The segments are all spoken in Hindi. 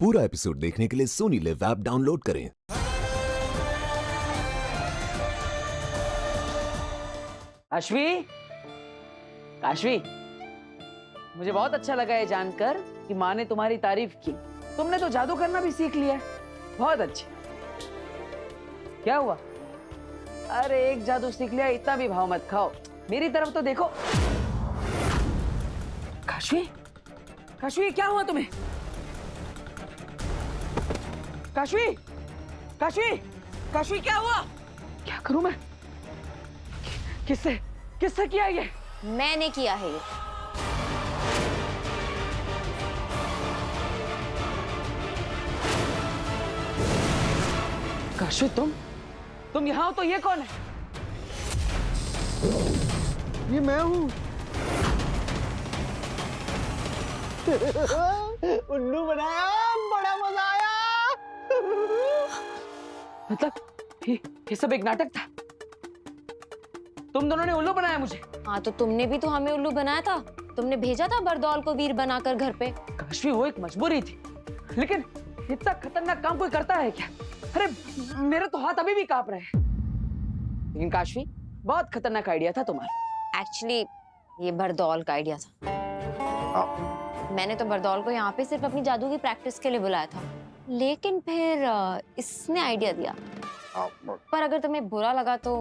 पूरा एपिसोड देखने के लिए सोनी लिव ऐप डाउनलोड करें। अश्वी, काशवी, मुझे बहुत अच्छा लगा ये जानकर कि माँ ने तुम्हारी तारीफ की। तुमने तो जादू करना भी सीख लिया है। बहुत अच्छे। क्या हुआ? अरे एक जादू सीख लिया, इतना भी भाव मत खाओ। मेरी तरफ तो देखो। काशवी, काशवी क्या हुआ तुम्हें? काशवी, काशवी, काशवी क्या हुआ? क्या करूं मैं? किससे किससे किया ये? मैंने किया है ये। काशवी तुम यहाँ हो तो ये कौन है? ये मैं हूँ। उल्लू बनाया, बड़ा मजा आया। मतलब ये सब एक नाटक था? तुम दोनों ने उल्लू बनाया मुझे? हाँ तो तुमने भी तो हमें उल्लू बनाया था। तुमने भेजा था बरदौल को वीर बनाकर घर पे। काशवी वो एक मजबूरी थी, लेकिन इतना खतरनाक काम कोई करता है क्या? अरे मेरे तो हाथ अभी भी कांप रहे हैं। लेकिन काशवी बहुत खतरनाक आइडिया था तुम्हारा। एक्चुअली ये बरदौल का आइडिया था। मैंने तो बरदौल को यहाँ पे सिर्फ अपनी जादू की प्रैक्टिस के लिए बुलाया था, लेकिन फिर इसने आइडिया दिया। पर अगर तुम्हें बुरा लगा तो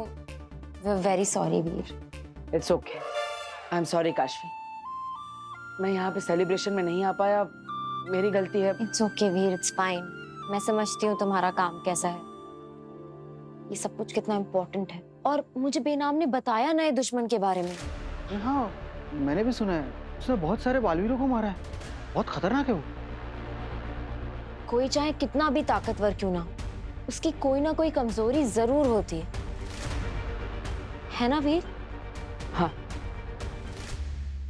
very sorry Veer. It's okay, I am sorry Kashvi. मैं यहाँ पे सेलिब्रेशन में नहीं आ पाया, मेरी गलती है। It's okay Veer, it's fine. मैं समझती हूँ तुम्हारा काम कैसा है, ये सब कुछ कितना इम्पोर्टेंट है। और मुझे बेनाम ने बताया नए दुश्मन के बारे में। हाँ मैंने भी सुना है, उसने बहुत सारे बालवीरों को मारा है। बहुत खतरनाक है वो। कोई चाहे कितना भी ताकतवर क्यों ना, उसकी कोई ना कोई कमजोरी जरूर होती है ना वीर? हाँ,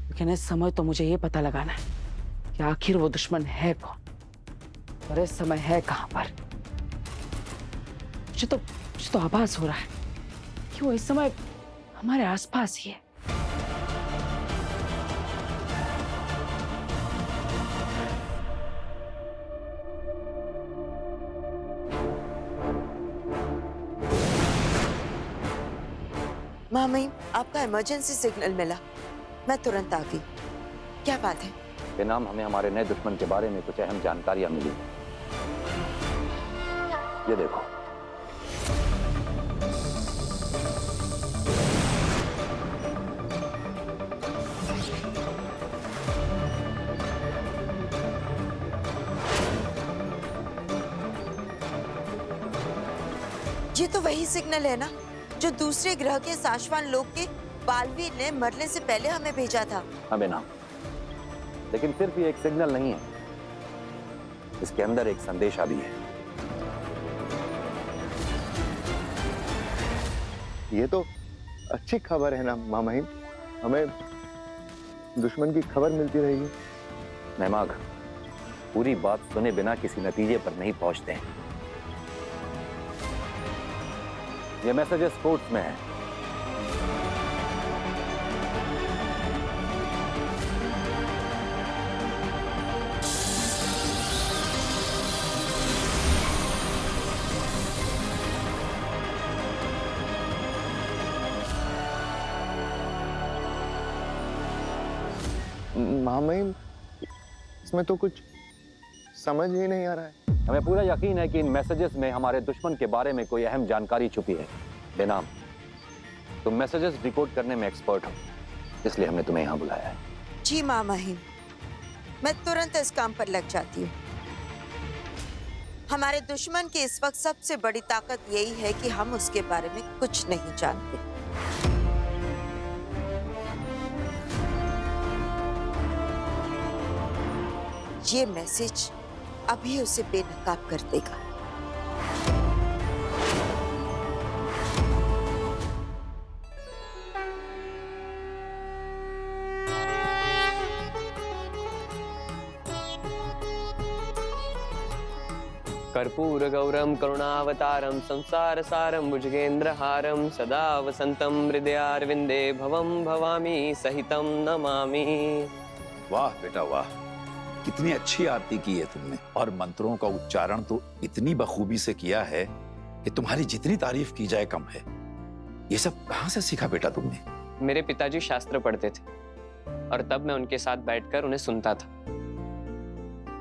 लेकिन इस समय तो मुझे ये पता लगाना है कि आखिर वो दुश्मन है कौन और इस समय है कहां पर। मुझे तो आभास हो रहा है कि वो इस समय हमारे आसपास ही है। मामी, आपका इमरजेंसी सिग्नल मिला, मैं तुरंत आ गई। क्या बात है? बेनाम हमें हमारे नए दुश्मन के बारे में कुछ अहम जानकारियां मिली। ये देखो। ये तो वही सिग्नल है ना जो दूसरे ग्रह के साशवान लोग के बालवीर ने मरने से पहले हमें भेजा था। हाँ बेनाम, लेकिन सिर्फ ये एक सिग्नल नहीं है, इसके अंदर एक संदेशा भी है। ये तो अच्छी खबर है ना मामाहिम, हमें दुश्मन की खबर मिलती रहेगी। मेहमाग, पूरी बात सुने बिना किसी नतीजे पर नहीं पहुंचते हैं। ये मैसेजेस कोड्स में है। मामाहिम, इसमें तो कुछ समझ ही नहीं आ रहा है। हमें पूरा यकीन है कि इन मैसेजेस में हमारे दुश्मन के बारे में कोई अहम जानकारी छुपी है। बेनाम, तुम मैसेजेस डिकोड करने में एक्सपर्ट हो, इसलिए हमने तुम्हें यहाँ बुलाया है। जी मामाहिम, मैं तुरंत इस काम पर लग जाती हूँ। हमारे दुश्मन की इस वक्त सबसे बड़ी ताकत यही है कि हम उसके बारे में कुछ नहीं जानते। ये मैसेज अभी उसे बेनकाब कर देगा। कर्पूर गौरम करुणावतारम संसार सारम भुजगेंद्रहारम सदा वसंतम हृदयारविंदे भवम भवामी सहितम नमामि। वाह बेटा वाह, कितनी अच्छी आरती की है तुमने, और मंत्रों का उच्चारण तो इतनी बखूबी से किया है कि तुम्हारी जितनी तारीफ की जाए कम है। ये सब कहाँ से सीखा बेटा तुमने? मेरे पिताजी शास्त्र पढ़ते थे और तब मैं उनके साथ बैठकर उन्हें सुनता था,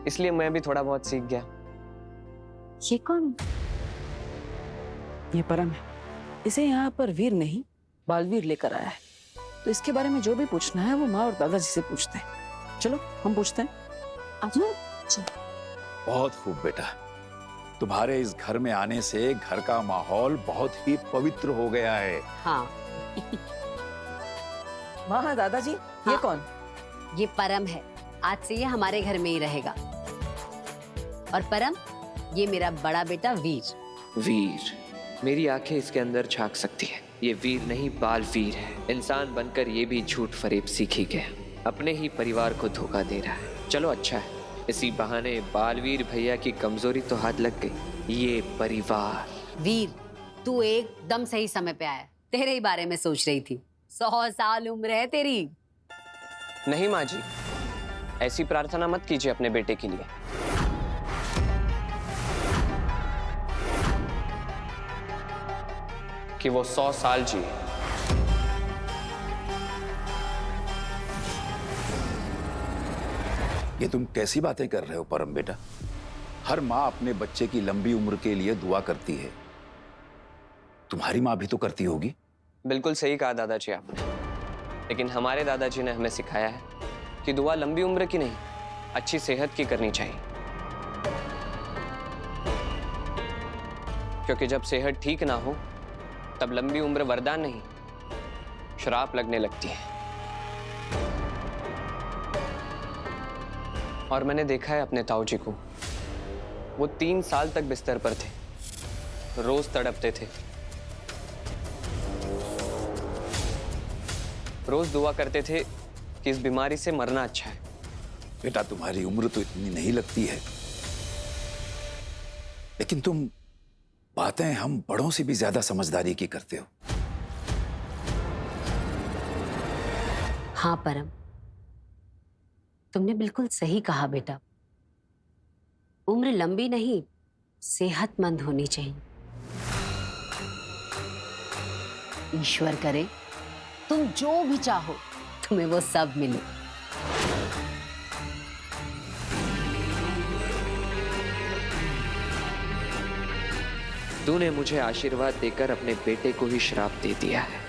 इसलिए मैं भी थोड़ा बहुत सीख गया। ये कौन? ये परम है, इसे यहाँ पर वीर नहीं बालवीर लेकर आया है, तो इसके बारे में जो भी पूछना है वो माँ और दादाजी से पूछते हैं। चलो हम पूछते हैं। बहुत खूब बेटा, तुम्हारे इस घर में आने से घर का माहौल बहुत ही पवित्र हो गया है। हाँ। माँ दादाजी, ये हाँ। कौन? ये परम है, आज से ये हमारे घर में ही रहेगा। और परम, ये मेरा बड़ा बेटा वीर। वीर, मेरी आंखें इसके अंदर झांक सकती है। ये वीर नहीं बालवीर है। इंसान बनकर ये भी झूठ फरेब सीख ही गया, अपने ही परिवार को धोखा दे रहा है। चलो अच्छा है, इसी बहाने बालवीर भैया की कमजोरी तो हाथ लग गई। ये परिवार। वीर, तू एकदम सही समय पे आया, तेरे ही बारे में सोच रही थी। 100 साल उम्र है तेरी। नहीं माँ जी, ऐसी प्रार्थना मत कीजिए अपने बेटे के लिए। कि वो 100 साल जिए। ये तुम कैसी बातें कर रहे हो परम बेटा? हर माँ अपने बच्चे की लंबी उम्र के लिए दुआ करती है, तुम्हारी माँ भी तो करती होगी। बिल्कुल सही कहा दादाजी आपने, लेकिन हमारे दादाजी ने हमें सिखाया है कि दुआ लंबी उम्र की नहीं, अच्छी सेहत की करनी चाहिए। क्योंकि जब सेहत ठीक ना हो तब लंबी उम्र वरदान नहीं, श्राप लगने लगती है। और मैंने देखा है अपने ताऊ जी को, वो 3 साल तक बिस्तर पर थे, रोज तड़पते थे, रोज दुआ करते थे कि इस बीमारी से मरना अच्छा है। बेटा तुम्हारी उम्र तो इतनी नहीं लगती है, लेकिन तुम बातें हम बड़ों से भी ज्यादा समझदारी की करते हो। हाँ परम, तुमने बिल्कुल सही कहा बेटा। उम्र लंबी नहीं, सेहतमंद होनी चाहिए। ईश्वर करे तुम जो भी चाहो तुम्हें वो सब मिले। तूने मुझे आशीर्वाद देकर अपने बेटे को ही श्राप दे दिया है।